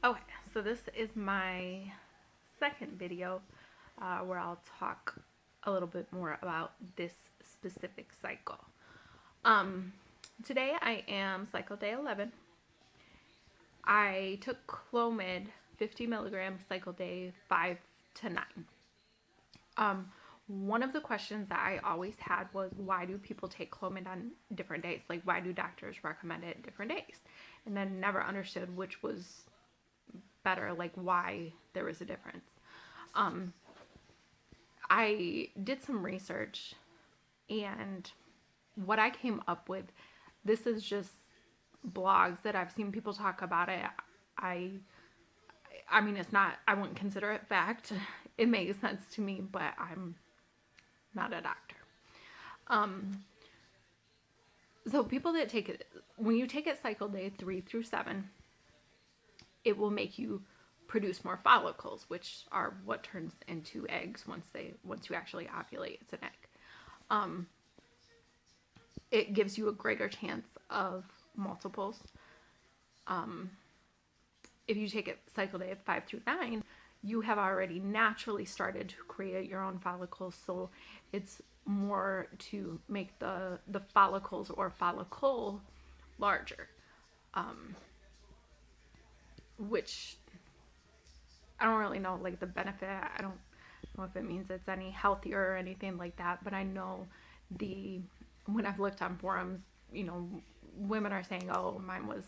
Okay, so this is my second video where I'll talk a little bit more about this specific cycle. Um, Today I am cycle day 11. I took Clomid 50 milligrams cycle day 5 to 9. Um, One of the questions that I always had was, why do people take Clomid on different days? Like, why do doctors recommend it different days? And then never understood which was better, like why there was a difference. Um, I did some research, and what I came up with, this is just blogs that I've seen people talk about it. I I mean, it's not, I wouldn't consider it fact. It makes sense to me, but I'm not a doctor. Um, so people that take it, when you take it cycle day 3 through 7, it will make you produce more follicles, which are what turns into eggs once you actually ovulate. It's an egg. Um, it gives you a greater chance of multiples. Um, if you take it cycle day of 5 through 9, you have already naturally started to create your own follicles, so it's more to make the follicles or follicle larger, um, which I don't really know like the benefit. I don't know if it means it's any healthier or anything like that, but I know the when I've looked on forums, you know, women are saying, "Oh, mine was,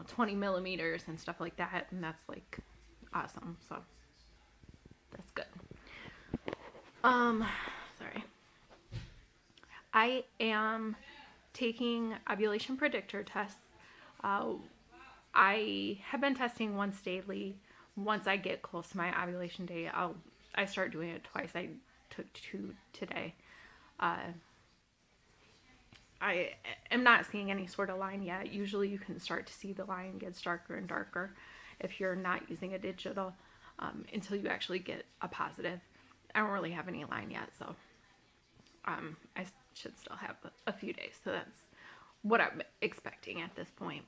20 millimeters and stuff like that," and that's like awesome. So that's good. Um, Sorry. I am taking ovulation predictor tests. Uh, I have been testing once daily. Once I get close to my ovulation day, I start doing it twice. I took 2 today. Uh, I am not seeing any sort of line yet. Usually, you can start to see the line gets darker and darker if you're not using a digital, until you actually get a positive. I don't really have any line yet, so I should still have a few days. So that's what I'm expecting at this point.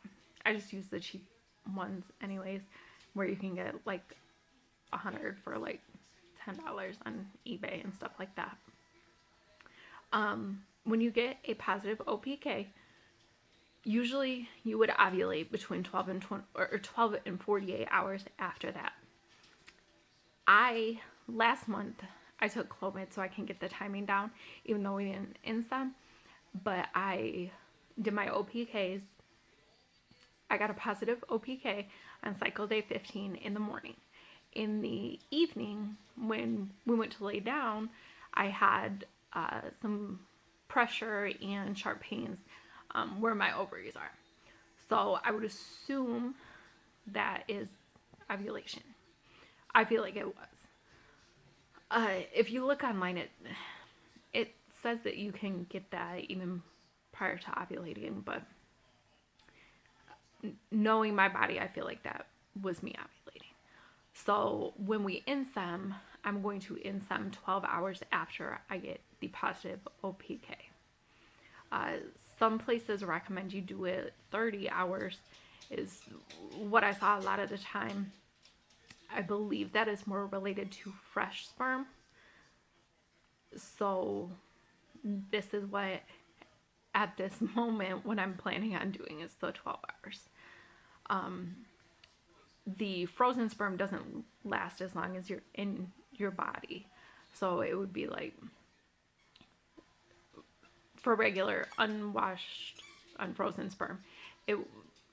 I just use the cheap ones, anyways, where you can get like 100 for like $10 on eBay and stuff like that. When you get a positive OPK, usually you would ovulate between 12 and 20, or 12 and 48 hours after that. I last month I took Clomid so I can get the timing down, even though we didn't INSEM. But I did my OPKs. I got a positive OPK on cycle day 15 in the morning. In the evening, when we went to lay down, I had some pressure and sharp pains where my ovaries are. So I would assume that is ovulation. I feel like it was. If you look online, it says that you can get that even prior to ovulating, but knowing my body, I feel like that was me ovulating. So when we INSEM, I'm going to INSEM 12 hours after I get the positive OPK. Uh, some places recommend you do it 30 hours is what I saw a lot of the time. I believe that is more related to fresh sperm. So this is what at this moment what I'm planning on doing is the 12 hours. The frozen sperm doesn't last as long as you're in your body. So it would be like for regular unwashed unfrozen sperm, it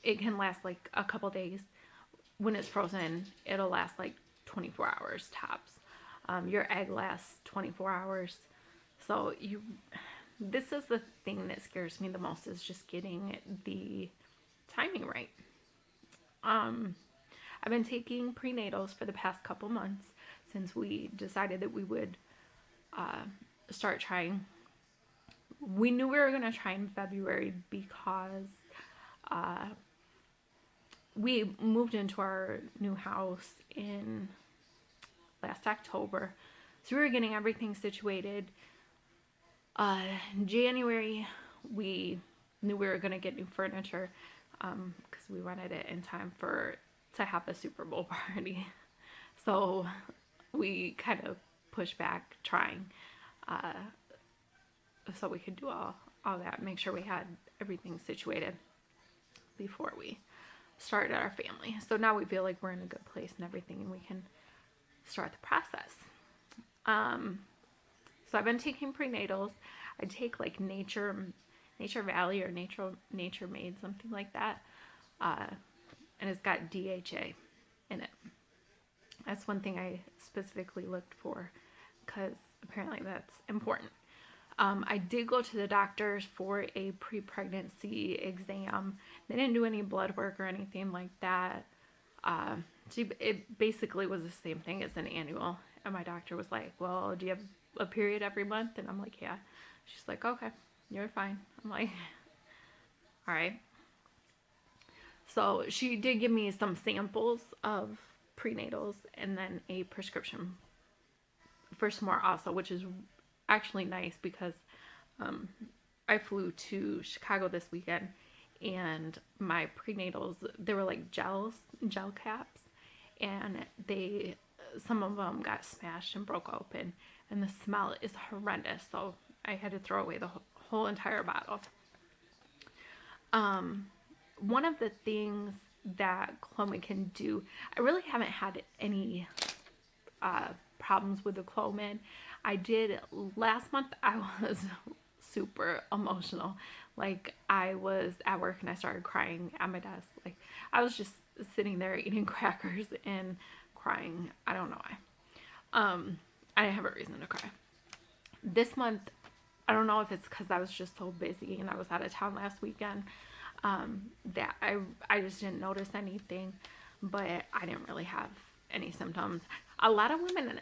it can last like a couple days. When it's frozen, it'll last like 24 hours tops. Your egg lasts 24 hours. So this is the thing that scares me the most, is just getting the timing right. I've been taking prenatals for the past couple months since we decided that we would start trying. We knew we were going to try in February because we moved into our new house in last October. So we were getting everything situated. January, we knew we were going to get new furniture because we wanted it in time for to have a Super Bowl party. So we kind of pushed back trying, uh, so we could do all that, make sure we had everything situated before we started our family. So now we feel like we're in a good place and everything, and we can start the process. So I've been taking prenatals. I take like Nature Valley or Nature Made, something like that, and it's got DHA in it. That's one thing I specifically looked for because apparently that's important. I did go to the doctors for a pre-pregnancy exam. They didn't do any blood work or anything like that. It basically was the same thing as an annual. And my doctor was like, well, do you have a period every month? And I'm like, yeah. She's like, okay, you're fine. I'm like, all right. So she did give me some samples of prenatals and then a prescription for some more also, which is actually nice because I flew to Chicago this weekend, and my prenatals, they were like gel caps, and some of them got smashed and broke open, and the smell is horrendous, so I had to throw away the whole entire bottle. One of the things that Clomid can do, I really haven't had any problems with the Clomid. I did last month. I was super emotional. Like, I was at work and I started crying at my desk. Like, I was just sitting there eating crackers and crying. I don't know why. I didn't have a reason to cry. This month, I don't know if it's because I was just so busy and I was out of town last weekend, that I just didn't notice anything, but I didn't really have any symptoms. A lot of women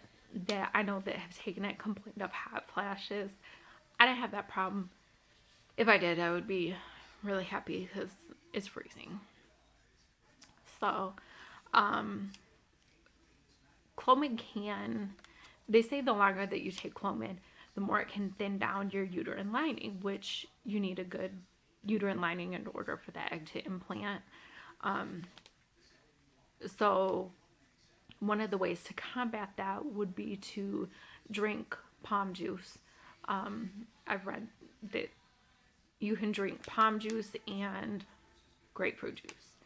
that I know that have taken it complained of hot flashes. I didn't have that problem. If I did, I would be really happy because it's freezing. So, Clomid they say the longer that you take Clomid, the more it can thin down your uterine lining, which you need a good uterine lining in order for the egg to implant. So one of the ways to combat that would be to drink palm juice. I've read that you can drink palm juice and grapefruit juice.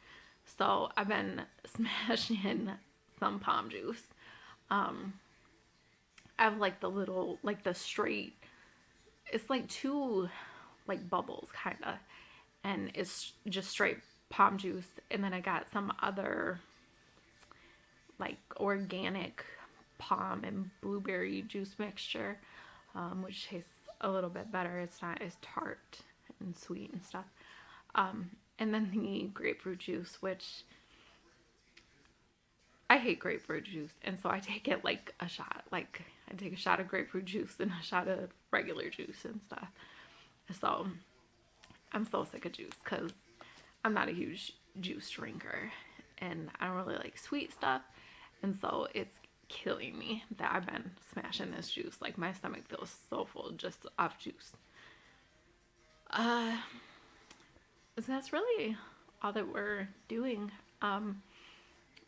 So I've been smashing some palm juice. I have like the straight, it's like two like bubbles kind of, and it's just straight palm juice. And then I got some other like organic palm and blueberry juice mixture, which tastes a little bit better. It's not as tart and sweet and stuff. And then the grapefruit juice, which I hate grapefruit juice, and so I take it like a shot. Like, I take a shot of grapefruit juice and a shot of regular juice and stuff. So I'm so sick of juice because I'm not a huge juice drinker, and I don't really like sweet stuff, and so it's killing me that I've been smashing this juice. Like, my stomach feels so full just off juice. So that's really all that we're doing.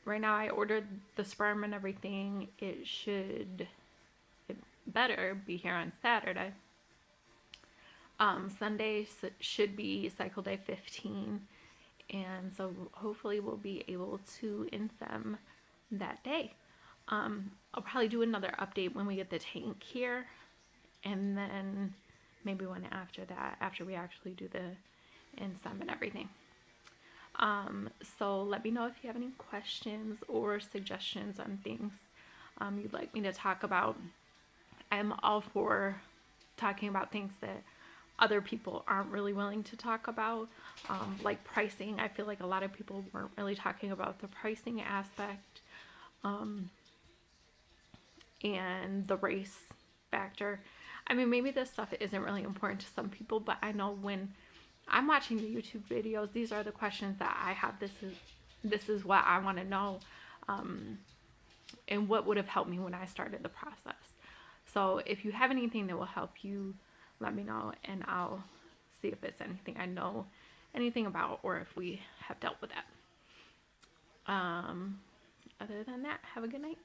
Right now I ordered the sperm and everything. It better be here on Saturday. Sunday should be cycle day 15, and so hopefully we'll be able to insem that day. I'll probably do another update when we get the tank here, and then maybe one after that, after we actually do the insem and everything. So let me know if you have any questions or suggestions on things you'd like me to talk about. I'm all for talking about things that other people aren't really willing to talk about, like pricing. I feel like a lot of people weren't really talking about the pricing aspect, and the race factor. I mean, maybe this stuff isn't really important to some people, but I know when I'm watching the YouTube videos, these are the questions that I have. This is what I want to know, and what would have helped me when I started the process. So if you have anything that will help you, let me know, and I'll see if it's anything I know anything about or if we have dealt with that. Um, other than that, have a good night.